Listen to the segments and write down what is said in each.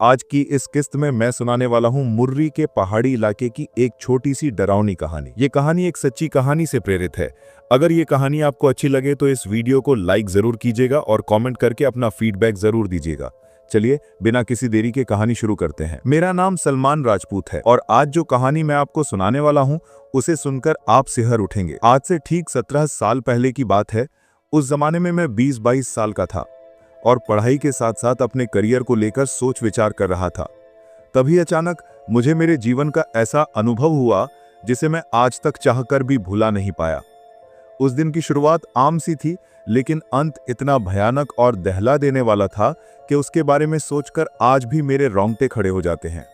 आज की इस किस्त में मैं सुनाने वाला हूं मुर्री के पहाड़ी इलाके की एक छोटी सी डरावनी कहानी। ये कहानी एक सच्ची कहानी से प्रेरित है। अगर ये कहानी आपको अच्छी लगे तो इस वीडियो को लाइक जरूर कीजिएगा और कमेंट करके अपना फीडबैक जरूर दीजिएगा। चलिए बिना किसी देरी के कहानी शुरू करते हैं। मेरा नाम सलमान राजपूत है और आज जो कहानी मैं आपको सुनाने वाला हूं उसे सुनकर आप सिहर उठेंगे। आज से ठीक 17 साल पहले की बात है। उस जमाने में मैं 20-22 साल का था और पढ़ाई के साथ साथ अपने करियर को लेकर सोच विचार कर रहा था। तभी अचानक मुझे मेरे जीवन का ऐसा अनुभव हुआ जिसे मैं आज तक चाहकर भी भुला नहीं पाया। उस दिन की शुरुआत आम सी थी, लेकिन अंत इतना भयानक और दहला देने वाला था कि उसके बारे में सोचकर आज भी मेरे रोंगटे खड़े हो जाते हैं।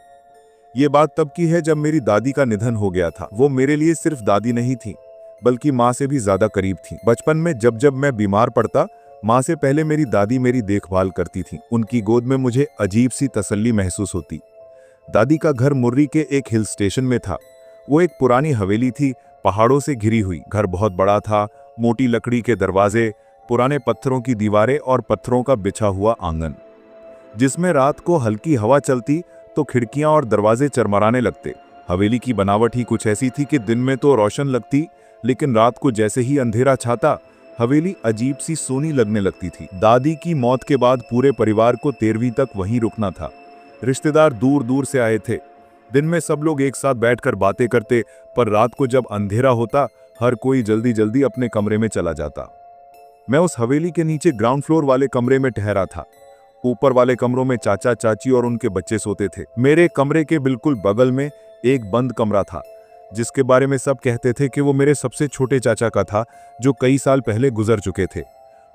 ये बात तब की है जब मेरी दादी का निधन हो गया था। वो मेरे लिए सिर्फ दादी नहीं थी, बल्कि माँ से भी ज्यादा करीब थी। बचपन में जब जब मैं बीमार पड़ता, माँ से पहले मेरी दादी मेरी देखभाल करती थी। उनकी गोद में मुझे अजीब सी तसल्ली महसूस होती। दादी का घर मुर्री के एक हिल स्टेशन में था। वो एक पुरानी हवेली थी, पहाड़ों से घिरी हुई। घर बहुत बड़ा था, मोटी लकड़ी के दरवाजे, पुराने पत्थरों की दीवारें और पत्थरों का बिछा हुआ आंगन, जिसमें रात को हल्की हवा चलती तो खिड़कियां और दरवाजे चरमराने लगते। हवेली की बनावट ही कुछ ऐसी थी कि दिन में तो रोशन लगती, लेकिन रात को जैसे ही अंधेरा छाता, हवेली अजीब सी सोनी लगने लगती थी। दादी की मौत के बाद पूरे परिवार को 13वीं तक वहीं रुकना था। रिश्तेदार दूर दूर से आए थे। दिन में सब लोग एक साथ बैठकर बातें करते, पर रात को जब अंधेरा होता, हर कोई जल्दी जल्दी अपने कमरे में चला जाता। मैं उस हवेली के नीचे ग्राउंड फ्लोर वाले कमरे में ठहरा था। ऊपर वाले कमरों में चाचा चाची और उनके बच्चे सोते थे। मेरे कमरे के बिल्कुल बगल में एक बंद कमरा था, जिसके बारे में सब कहते थे कि वो मेरे सबसे छोटे चाचा का था, जो कई साल पहले गुजर चुके थे।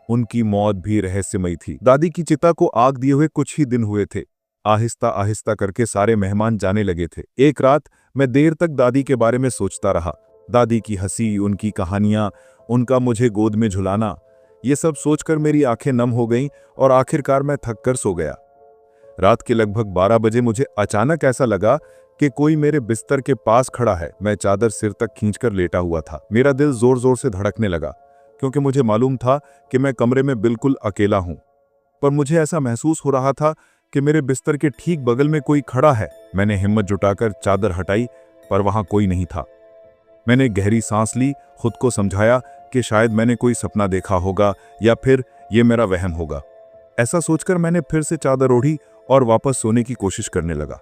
उनकी मौत भी रहस्यमयी थी। दादी की चिता को आग दिए हुए कुछ ही दिन हुए थे। आहिस्ता आहिस्ता करके सारे मेहमान जाने लगे थे। एक रात मैं देर तक दादी के बारे में सोचता रहा। दादी की हंसी, उनकी कहानियां, उनका मुझे गोद में झुलाना, ये सब सोचकर मेरी आंखें नम हो गईं और आखिरकार मैं थक कर सो गया। रात के लगभग 12 बजे मुझे अचानक ऐसा लगा कि कोई मेरे बिस्तर के पास खड़ा है। मैं चादर सिर तक खींचकर लेटा हुआ था। मेरा दिल जोर जोर से धड़कने लगा, क्योंकि मुझे मालूम था कि मैं कमरे में बिल्कुल अकेला हूं। पर मुझे ऐसा महसूस हो रहा था कि मेरे बिस्तर के ठीक बगल में कोई खड़ा है। मैंने हिम्मत जुटाकर चादर हटाई, पर वहां कोई नहीं था। मैंने गहरी सांस ली, खुद को समझाया कि शायद मैंने कोई सपना देखा होगा या फिर ये मेरा वहम होगा। ऐसा सोचकर मैंने फिर से चादर ओढ़ी और वापस सोने की कोशिश करने लगा।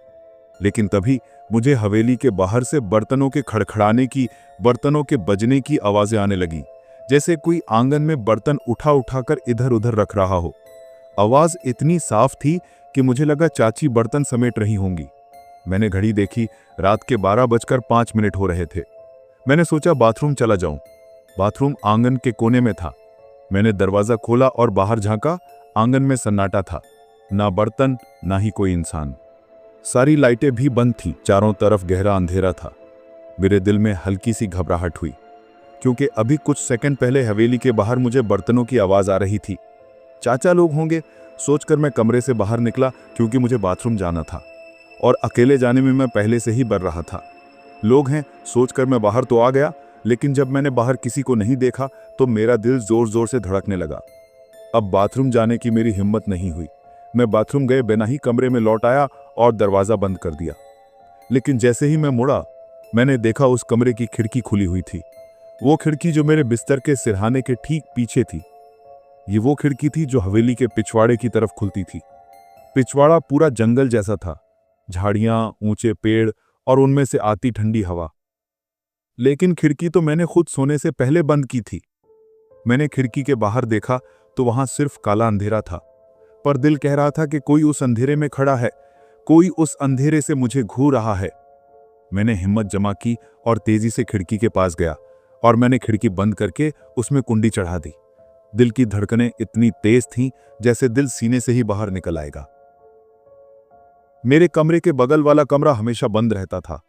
लेकिन तभी मुझे हवेली के बाहर से बर्तनों के खड़खड़ाने की, बर्तनों के बजने की आवाजें आने लगी, जैसे कोई आंगन में बर्तन उठा उठाकर इधर उधर रख रहा हो। आवाज इतनी साफ थी कि मुझे लगा चाची बर्तन समेट रही होंगी। मैंने घड़ी देखी, रात के 12:05 हो रहे थे। मैंने सोचा बाथरूम चला जाऊं। बाथरूम आंगन के कोने में था। मैंने दरवाजा खोला और बाहर झांका। आंगन में सन्नाटा था, ना बर्तन ना ही कोई इंसान। सारी लाइटें भी बंद थीं। चारों तरफ गहरा अंधेरा था। मेरे दिल में हल्की सी घबराहट हुई, क्योंकि अभी कुछ सेकंड पहले हवेली के बाहर मुझे बर्तनों की आवाज आ रही थी। चाचा लोग होंगे सोचकर मैं कमरे से बाहर निकला, क्योंकि मुझे बाथरूम जाना था और अकेले जाने में मैं पहले से ही डर रहा था। लोग हैं सोचकर मैं बाहर तो आ गया, लेकिन जब मैंने बाहर किसी को नहीं देखा तो मेरा दिल जोर जोर से धड़कने लगा। अब बाथरूम जाने की मेरी हिम्मत नहीं हुई। मैं बाथरूम गए बिना ही कमरे में लौट आया और दरवाजा बंद कर दिया। लेकिन जैसे ही मैं मुड़ा, मैंने देखा उस कमरे की खिड़की खुली हुई थी। वो खिड़की जो मेरे बिस्तर के सिरहाने के ठीक पीछे थी। ये वो खिड़की थी जो हवेली के पिछवाड़े की तरफ खुलती थी। पिछवाड़ा पूरा जंगल जैसा था, झाड़ियां, ऊंचे पेड़ और उनमें से आती ठंडी हवा। लेकिन खिड़की तो मैंने खुद सोने से पहले बंद की थी। मैंने खिड़की के बाहर देखा तो वहां सिर्फ काला अंधेरा था, पर दिल कह रहा था कि कोई उस अंधेरे में खड़ा है, कोई उस अंधेरे से मुझे घूर रहा है। मैंने हिम्मत जमा की और तेजी से खिड़की के पास गया और मैंने खिड़की बंद करके उसमें कुंडी चढ़ा दी। दिल की धड़कनें इतनी तेज थीं जैसे दिल सीने से ही बाहर निकल आएगा। मेरे कमरे के बगल वाला कमरा हमेशा बंद रहता था।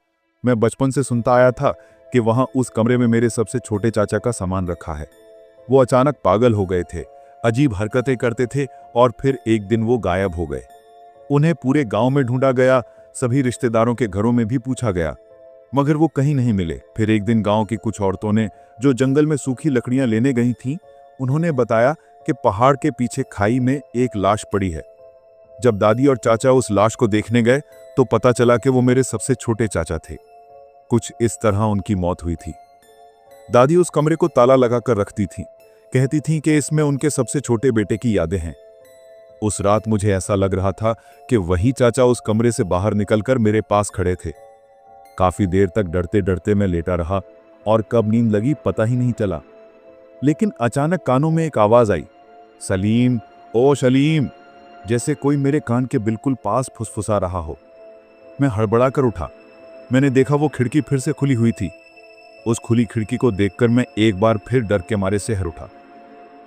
मैं बचपन से सुनता आया था कि वहां उस कमरे में मेरे सबसे छोटे चाचा का सामान रखा है। वो अचानक पागल हो गए थे, अजीब हरकतें करते थे और फिर एक दिन वो गायब हो गए। उन्हें पूरे गांव में ढूंढा गया, सभी रिश्तेदारों के घरों में भी पूछा गया, मगर वो कहीं नहीं मिले। फिर एक दिन गांव की कुछ औरतों ने, जो जंगल में सूखी लकड़ियां लेने गई थीं, उन्होंने बताया कि पहाड़ के पीछे खाई में एक लाश पड़ी है, जब दादी और चाचा उस लाश को देखने गए तो पता चला कि वो मेरे सबसे छोटे चाचा थे। कुछ इस तरह उनकी मौत हुई थी। दादी उस कमरे को ताला लगाकर रखती थी, कहती थी कि इसमें उनके सबसे छोटे बेटे की यादें हैं। उस रात मुझे ऐसा लग रहा था कि वही चाचा उस कमरे से बाहर निकलकर मेरे पास खड़े थे। काफी देर तक डरते डरते मैं लेटा रहा और कब नींद लगी पता ही नहीं चला। लेकिन अचानक कानों में एक आवाज आई, सलीम, ओ सलीम, जैसे कोई मेरे कान के बिल्कुल पास फुसफुसा रहा हो। मैं हड़बड़ाकर उठा। मैंने देखा वो खिड़की फिर से खुली हुई थी। उस खुली खिड़की को देखकर मैं एक बार फिर डर के मारे सहर उठा।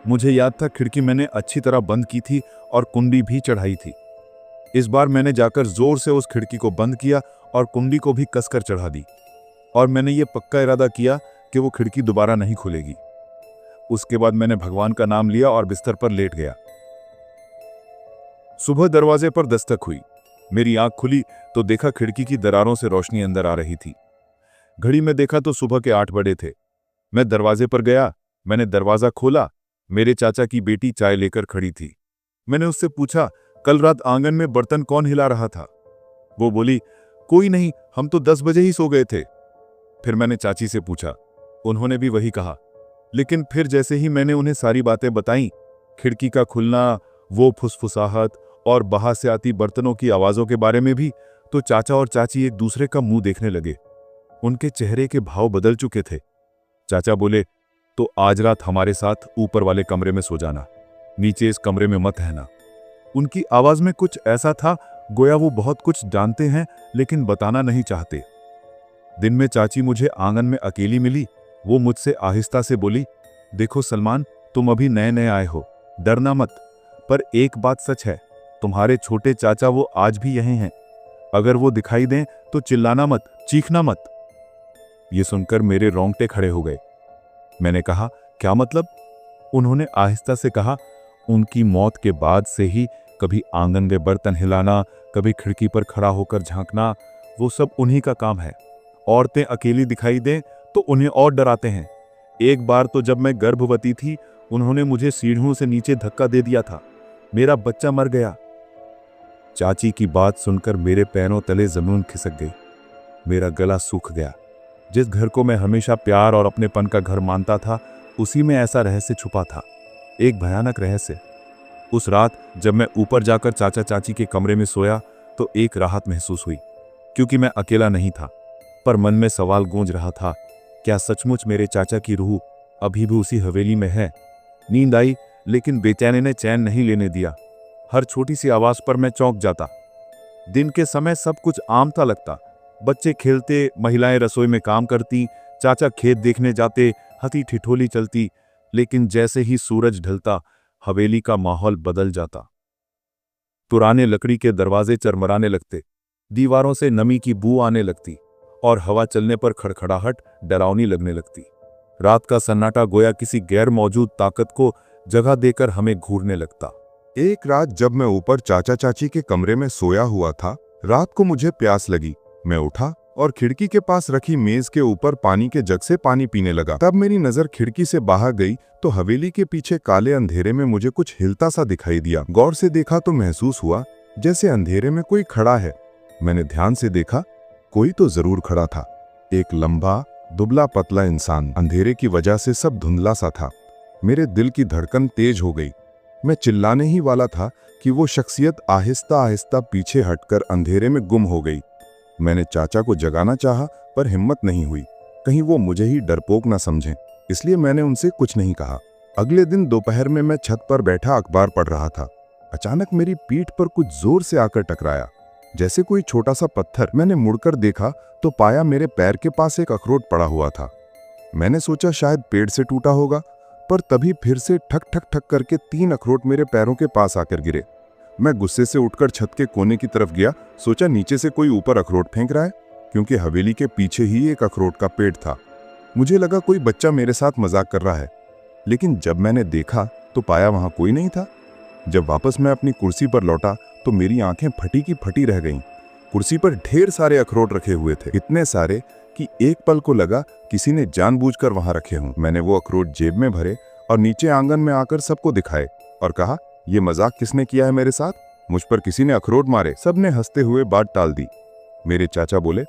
मुझे याद था खिड़की मैंने अच्छी तरह बंद की थी और कुंडी भी चढ़ाई थी। इस बार मैंने जाकर जोर से उस खिड़की को बंद किया और कुंडी को भी कसकर चढ़ा दी, और मैंने ये पक्का इरादा किया कि वो खिड़की दोबारा नहीं खुलेगी। उसके बाद मैंने भगवान का नाम लिया और बिस्तर पर लेट गया। सुबह दरवाजे पर दस्तक हुई। मेरी आंख खुली तो देखा खिड़की की दरारों से रोशनी अंदर आ रही थी। घड़ी में देखा तो सुबह के 8 बजे थे। मैं दरवाजे पर गया। मैंने दरवाजा खोला। मेरे चाचा की बेटी चाय लेकर खड़ी थी। मैंने उससे पूछा, कल रात आंगन में बर्तन कौन हिला रहा था? वो बोली, कोई नहीं, हम तो 10 बजे ही सो गए थे। फिर मैंने चाची से पूछा, उन्होंने भी वही कहा। लेकिन फिर जैसे ही मैंने उन्हें सारी बातें बताईं, खिड़की का खुलना, वो फुसफुसाहट और बाहर से आती बर्तनों की आवाजों के बारे में भी, तो चाचा और चाची एक दूसरे का मुंह देखने लगे। उनके चेहरे के भाव बदल चुके थे। चाचा बोले, तो आज रात हमारे साथ ऊपर वाले कमरे में सो जाना, नीचे इस कमरे में मत रहना। उनकी आवाज में कुछ ऐसा था गोया वो बहुत कुछ जानते हैं लेकिन बताना नहीं चाहते। दिन में चाची मुझे आंगन में अकेली मिली। वो मुझसे आहिस्ता से बोली, देखो सलमान, तुम अभी नए नए आए हो, डरना मत। पर एक बात सच है, तुम्हारे छोटे चाचा वो आज भी यहीं हैं। अगर वो दिखाई दें तो चिल्लाना मत, चीखना मत। ये सुनकर मेरे रोंगटे खड़े हो गए। मैंने कहा, क्या मतलब? उन्होंने आहिस्ता से कहा, उनकी मौत के बाद से ही कभी आंगन में बर्तन हिलाना, कभी खिड़की पर खड़ा होकर झांकना, वो सब उन्हीं का काम है। औरतें अकेली दिखाई दें तो उन्हें और डराते हैं। एक बार तो जब मैं गर्भवती थी, उन्होंने मुझे सीढ़ियों से नीचे धक्का दे दिया था। मेरा बच्चा मर गया। चाची की बात सुनकर मेरे पैरों तले जमीन खिसक गई। मेरा गला सूख गया। जिस घर को मैं हमेशा प्यार और अपनेपन का घर मानता था, उसी में ऐसा रहस्य छुपा था, एक भयानक रहस्य। उस रात जब मैं ऊपर जाकर चाचा चाची के कमरे में सोया तो एक राहत महसूस हुई, क्योंकि मैं अकेला नहीं था। पर मन में सवाल गूंज रहा था, क्या सचमुच मेरे चाचा की रूह अभी भी उसी हवेली में है? नींद आई, लेकिन बेचैनी ने चैन नहीं लेने दिया। हर छोटी सी आवाज पर मैं चौंक जाता। दिन के समय सब कुछ आम सा लगता। बच्चे खेलते, महिलाएं रसोई में काम करती, चाचा खेत देखने जाते, हंसी ठिठोली चलती। लेकिन जैसे ही सूरज ढलता, हवेली का माहौल बदल जाता। पुराने लकड़ी के दरवाजे चरमराने लगते, दीवारों से नमी की बू आने लगती और हवा चलने पर खड़खड़ाहट डरावनी लगने लगती। रात का सन्नाटा गोया किसी गैर मौजूद ताकत को जगह देकर हमें घूरने लगता। एक रात जब मैं ऊपर चाचा चाची के कमरे में सोया हुआ था, रात को मुझे प्यास लगी। मैं उठा और खिड़की के पास रखी मेज के ऊपर पानी के जग से पानी पीने लगा। तब मेरी नजर खिड़की से बाहर गई तो हवेली के पीछे काले अंधेरे में मुझे कुछ हिलता सा दिखाई दिया। गौर से देखा तो महसूस हुआ जैसे अंधेरे में कोई खड़ा है। मैंने ध्यान से देखा, कोई तो जरूर खड़ा था। एक लंबा, दुबला पतला इंसान। अंधेरे की वजह से सब धुंधला सा था। मेरे दिल की धड़कन तेज हो गई। मैं चिल्लाने ही वाला था कि वो शख्सियत आहिस्ता आहिस्ता पीछे हटकर अंधेरे में गुम हो गई। मैंने चाचा को जगाना चाहा, पर हिम्मत नहीं हुई, कहीं वो मुझे ही डरपोक ना समझें। इसलिए मैंने उनसे कुछ नहीं कहा। अगले दिन दोपहर में मैं छत पर बैठा अखबार पढ़ रहा था। अचानक मेरी पीठ पर कुछ जोर से आकर टकराया, जैसे कोई छोटा सा पत्थर। मैंने मुड़कर देखा तो पाया मेरे पैर के पास एक अखरोट पड़ा हुआ था। मैंने सोचा शायद पेड़ से टूटा होगा, पर तभी फिर से ठक ठक ठक करके 3 अखरोट मेरे पैरों के पास आकर गिरे। मैं गुस्से से उठकर छत के कोने की तरफ गया। सोचा नीचे से कोई ऊपर अखरोट फेंक रहा है, क्योंकि हवेली के पीछे ही एक अखरोट का पेड़ था। मुझे लगा कोई बच्चा मेरे साथ मजाक कर रहा है, लेकिन जब मैंने देखा तो पाया वहां कोई नहीं था। जब वापस मैं अपनी कुर्सी पर लौटा तो मेरी आंखें फटी की फटी रह गईं। कुर्सी पर ढेर सारे अखरोट रखे हुए थे, इतने सारे कि एक पल को लगा किसी ने जानबूझकर वहां रखे हों। मैंने वो अखरोट जेब में भरे और नीचे आंगन में आकर सबको दिखाए और कहा, ये मजाक किसने किया है मेरे साथ? मुझ पर किसी ने अखरोट मारे। सबने हंसते हुए बात टाल दी। मेरे चाचा बोले,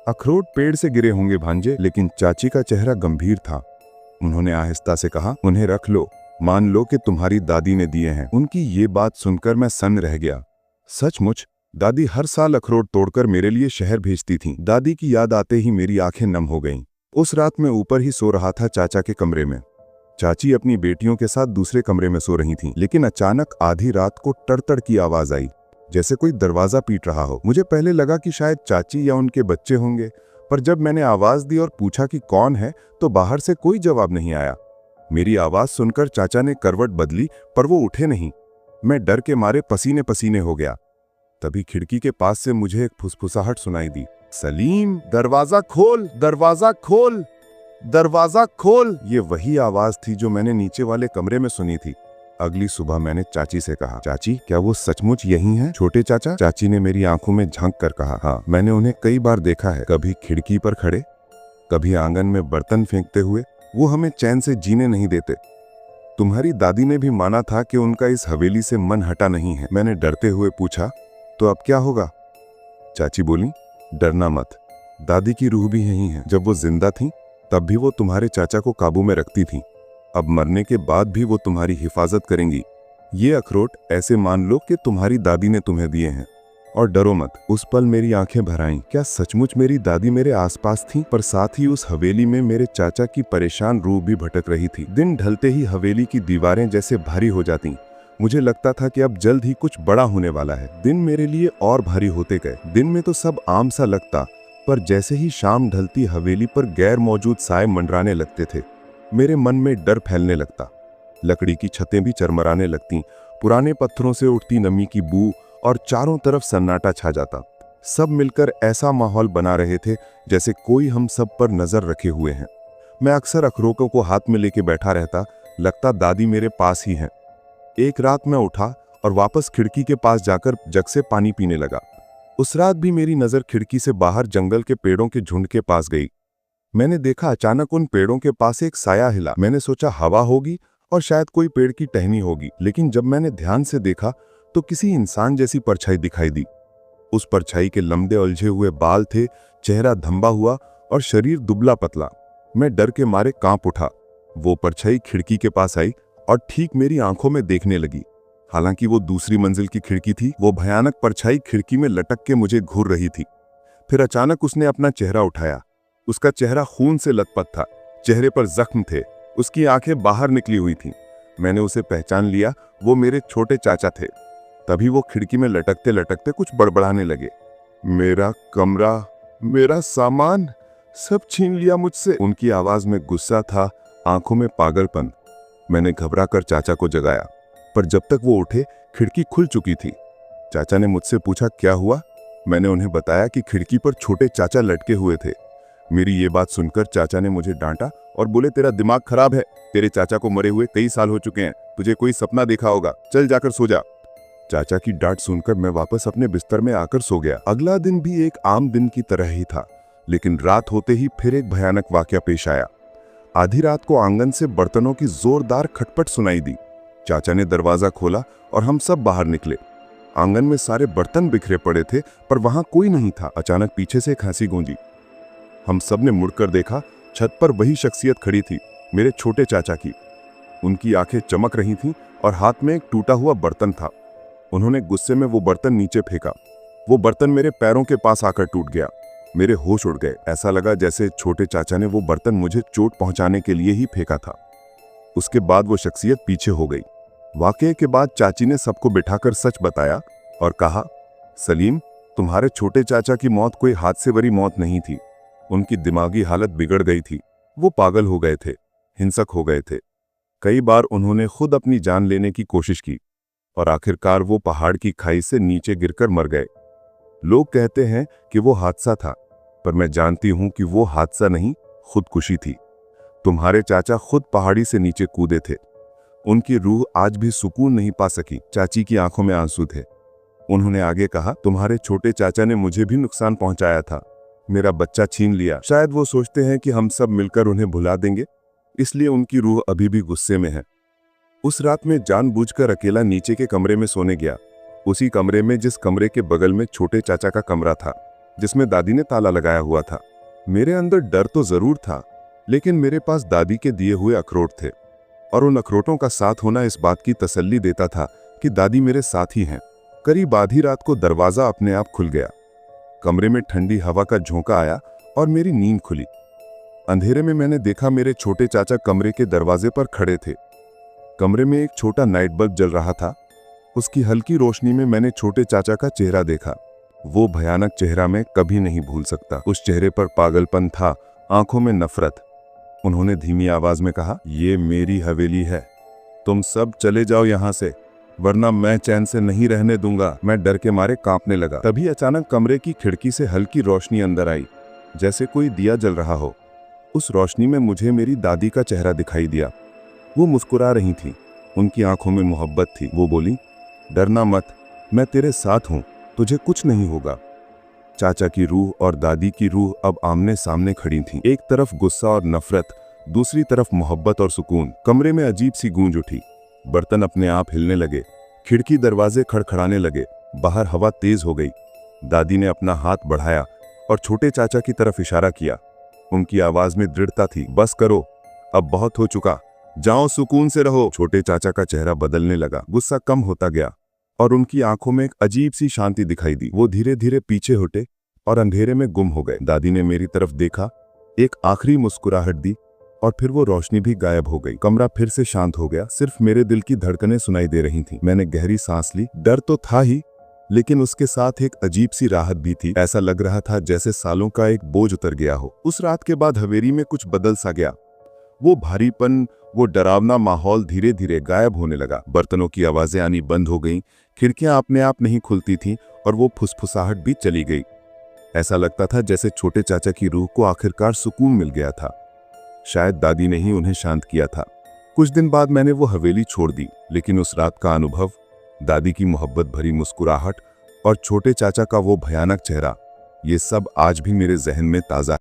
अखरोट पेड़ से गिरे होंगे भांजे। लेकिन चाची का चेहरा गंभीर था। उन्होंने आहिस्ता से कहा, उन्हें रख लो, मान लो कि तुम्हारी दादी ने दिए हैं। उनकी ये बात सुनकर मैं सन्न रह गया। सचमुच दादी हर साल अखरोट तोड़कर मेरे लिए शहर भेजती थीं। दादी की याद आते ही मेरी आंखें नम हो गईं। उस रात मैं ऊपर ही सो रहा था चाचा के कमरे में। चाची अपनी बेटियों के साथ दूसरे कमरे में सो रही थीं। लेकिन अचानक आधी रात को टड़-टड़ की आवाज आई, जैसे कोई दरवाजा पीट रहा हो। मुझे पहले लगा कि शायद चाची या उनके बच्चे होंगे, पर जब मैंने आवाज दी और पूछा कि कौन है, तो बाहर से कोई जवाब नहीं आया। मेरी आवाज सुनकर चाचा ने करवट बदली, पर वो उठे नहीं। मैं डर के मारे पसीने पसीने हो गया। तभी खिड़की के पास से मुझे एक फुसफुसाहट सुनाई दी, सलीम, दरवाजा खोल, दरवाजा खोल, दरवाजा खोल। ये वही आवाज थी जो मैंने नीचे वाले कमरे में सुनी थी। अगली सुबह मैंने चाची से कहा, चाची क्या वो सचमुच यही हैं? छोटे चाचा? चाची ने मेरी आंखों में झांक कर कहा, हाँ, मैंने उन्हें कई बार देखा है, कभी खिड़की पर खड़े, कभी आंगन में बर्तन फेंकते हुए। वो हमें चैन से जीने नहीं देते। तुम्हारी दादी ने भी माना था कि उनका इस हवेली से मन हटा नहीं है। मैंने डरते हुए पूछा, तो अब क्या होगा? चाची बोली, डरना मत, दादी की रूह भी यही है। जब वो जिंदा थी तब भी वो तुम्हारे चाचा को काबू में रखती थी। अब मरने के बाद भी वो तुम्हारी हिफाजत करेंगी। ये अखरोट ऐसे मान लो कि तुम्हारी दादी ने तुम्हें दिए हैं, और डरो मत। उस पल मेरी आंखें भर आईं। क्या सचमुच मेरी दादी मेरे आसपास थी? पर साथ ही उस हवेली में मेरे चाचा की परेशान रूह भी भटक रही थी। दिन ढलते ही हवेली की दीवारें जैसे भारी हो जाती। मुझे लगता था कि अब जल्द ही कुछ बड़ा होने वाला है। दिन मेरे लिए और भारी होते गए। दिन में तो सब आम सा लगता, पर जैसे ही शाम ढलती हवेली पर गैर मौजूद साए मंडराने लगते थे। मेरे मन में डर फैलने लगता। लकड़ी की छतें भी चरमराने लगती, पुराने पत्थरों से उठती नमी की बू, और चारों तरफ सन्नाटा छा जाता। सब मिलकर ऐसा माहौल बना रहे थे जैसे कोई हम सब पर नजर रखे हुए हैं। मैं अक्सर अखरोटों को हाथ में लेके बैठा रहता, लगता दादी मेरे पास ही हैं। एक रात मैं उठा और वापस खिड़की के पास जाकर जग से पानी पीने लगा। उस रात भी मेरी नजर खिड़की से बाहर जंगल के पेड़ों के झुंड के पास गई। मैंने देखा अचानक उन पेड़ों के पास एक साया हिला। मैंने सोचा हवा होगी और शायद कोई पेड़ की टहनी होगी, लेकिन जब मैंने ध्यान से देखा तो किसी इंसान जैसी परछाई दिखाई दी। उस परछाई के लंबे उलझे हुए बाल थे, चेहरा धंबा हुआ और शरीर दुबला पतला। मैं डर के मारे कांप उठा। वो परछाई खिड़की के पास आई और ठीक मेरी आंखों में देखने लगी। हालांकि वो दूसरी मंजिल की खिड़की थी। वो भयानक परछाई खिड़की में लटक के मुझे घूर रही थी। फिर अचानक उसने अपना चेहरा उठाया। उसका चेहरा खून से लथपथ था, चेहरे पर जख्म थे, उसकी आंखें बाहर निकली हुई थीं। मैंने उसे पहचान लिया, वो मेरे छोटे चाचा थे। तभी वो खिड़की में लटकते लटकते कुछ बड़बड़ाने लगे, मेरा कमरा, मेरा सामान, सब छीन लिया मुझसे। उनकी आवाज में गुस्सा था, आंखों में पागलपन। मैंने घबरा कर चाचा को जगाया, पर जब तक वो उठे खिड़की खुल चुकी थी। चाचा ने मुझसे पूछा क्या हुआ। मैंने उन्हें बताया कि खिड़की पर छोटे चाचा लटके हुए थे। मेरी ये बात सुनकर चाचा ने मुझे डांटा और बोले, तेरा दिमाग खराब है, तेरे चाचा को मरे हुए कई साल हो चुके हैं, तुझे कोई सपना देखा होगा, चल जाकर सो जा। चाचा की डांट सुनकर मैं वापस अपने बिस्तर में आकर सो गया। अगला दिन भी एक आम दिन की तरह ही था, लेकिन रात होते ही फिर एक भयानक वाकया पेश आया। आधी रात को आंगन से बर्तनों की जोरदार खटपट सुनाई दी। चाचा ने दरवाजा खोला और हम सब बाहर निकले। आंगन में सारे बर्तन बिखरे पड़े थे, पर वहां कोई नहीं था। अचानक पीछे से एक हंसी गूंजी। हम सब ने मुड़कर देखा, छत पर वही शख्सियत खड़ी थी, मेरे छोटे चाचा की। उनकी आंखें चमक रही थीं और हाथ में एक टूटा हुआ बर्तन था। उन्होंने गुस्से में वो बर्तन नीचे फेंका। वो बर्तन मेरे पैरों के पास आकर टूट गया। मेरे होश उड़ गए। ऐसा लगा जैसे छोटे चाचा ने वो बर्तन मुझे चोट पहुंचाने के लिए ही फेंका था। उसके बाद वो शख्सियत पीछे हो गई। वाकये के बाद चाची ने सबको बिठाकर सच बताया और कहा, सलीम, तुम्हारे छोटे चाचा की मौत कोई हादसे भरी मौत नहीं थी। उनकी दिमागी हालत बिगड़ गई थी। वो पागल हो गए थे, हिंसक हो गए थे। कई बार उन्होंने खुद अपनी जान लेने की कोशिश की और आखिरकार वो पहाड़ की खाई से नीचे गिरकर मर गए। लोग कहते हैं कि वो हादसा था, पर मैं जानती हूं कि वो हादसा नहीं, खुदकुशी थी। तुम्हारे चाचा खुद पहाड़ी से नीचे कूदे थे। उनकी रूह आज भी सुकून नहीं पा सकी। चाची की आंखों में आंसू थे। उन्होंने आगे कहा, तुम्हारे छोटे चाचा ने मुझे भी नुकसान पहुंचाया था, मेरा बच्चा छीन लिया। शायद वो सोचते हैं कि हम सब मिलकर उन्हें भुला देंगे, इसलिए उनकी रूह अभी भी गुस्से में है। उस रात में जानबूझकर अकेला नीचे के कमरे में सोने गया। उसी कमरे में जिस कमरे के बगल में छोटे चाचा का कमरा था, जिसमें दादी ने ताला लगाया हुआ था। मेरे अंदर डर तो जरूर था, लेकिन मेरे पास दादी के दिए हुए अखरोट थे और उन अखरोटों का साथ होना इस बात की तसल्ली देता था कि दादी मेरे साथ ही हैं। करीब आधी रात को दरवाजा अपने आप खुल गया। कमरे में ठंडी हवा का झोंका आया और मेरी नींद खुली। अंधेरे में मैंने देखा मेरे छोटे चाचा कमरे के दरवाजे पर खड़े थे। कमरे में एक छोटा नाइट बल्ब जल रहा था। उसकी हल्की रोशनी में मैंने छोटे चाचा का चेहरा देखा। वो भयानक चेहरा मैं कभी नहीं भूल सकता। उस चेहरे पर पागलपन था, आंखों में नफरत। उन्होंने धीमी आवाज में कहा, ये मेरी हवेली है, तुम सब चले जाओ यहां से, वरना मैं चैन से नहीं रहने दूंगा। मैं डर के मारे कांपने लगा। तभी अचानक कमरे की खिड़की से हल्की रोशनी अंदर आई, जैसे कोई दिया जल रहा हो। उस रोशनी में मुझे मेरी दादी का चेहरा दिखाई दिया। वो मुस्कुरा रही थी, उनकी आंखों में मोहब्बत थी। वो बोली, डरना मत, मैं तेरे साथ हूं, तुझे कुछ नहीं होगा। चाचा की रूह और दादी की रूह अब आमने सामने खड़ी थीं। एक तरफ गुस्सा और नफरत, दूसरी तरफ मोहब्बत और सुकून। कमरे में अजीब सी गूंज उठी। बर्तन अपने आप हिलने लगे, खिड़की दरवाजे खड़खड़ाने लगे, बाहर हवा तेज हो गई। दादी ने अपना हाथ बढ़ाया और छोटे चाचा की तरफ इशारा किया। उनकी आवाज में दृढ़ता थी, बस करो, अब बहुत हो चुका, जाओ सुकून से रहो। छोटे चाचा का चेहरा बदलने लगा, गुस्सा कम होता गया और उनकी आंखों में एक अजीब सी शांति दिखाई दी। वो धीरे धीरे पीछे हटे और अंधेरे में गुम हो गए। दादी ने मेरी तरफ देखा, एक आखिरी मुस्कुराहट दी और फिर वो रोशनी भी गायब हो गई। कमरा फिर से शांत हो गया, सिर्फ मेरे दिल की धड़कनें सुनाई दे रही थीं। मैंने गहरी सांस ली। डर तो था ही, लेकिन उसके साथ एक अजीब सी राहत भी थी। ऐसा लग रहा था जैसे सालों का एक बोझ उतर गया हो। उस रात के बाद हवेली में कुछ बदल सा गया। वो भारीपन, वो डरावना माहौल धीरे धीरे गायब होने लगा। बर्तनों की आवाजें आनी बंद हो गईं, खिड़कियां अपने आप नहीं खुलती थीं और वो फुसफुसाहट भी चली गई। ऐसा लगता था जैसे छोटे चाचा की रूह को आखिरकार सुकून मिल गया था। शायद दादी ने ही उन्हें शांत किया था। कुछ दिन बाद मैंने वो हवेली छोड़ दी, लेकिन उस रात का अनुभव, दादी की मोहब्बत भरी मुस्कुराहट और छोटे चाचा का वो भयानक चेहरा, ये सब आज भी मेरे जहन में ताज़ा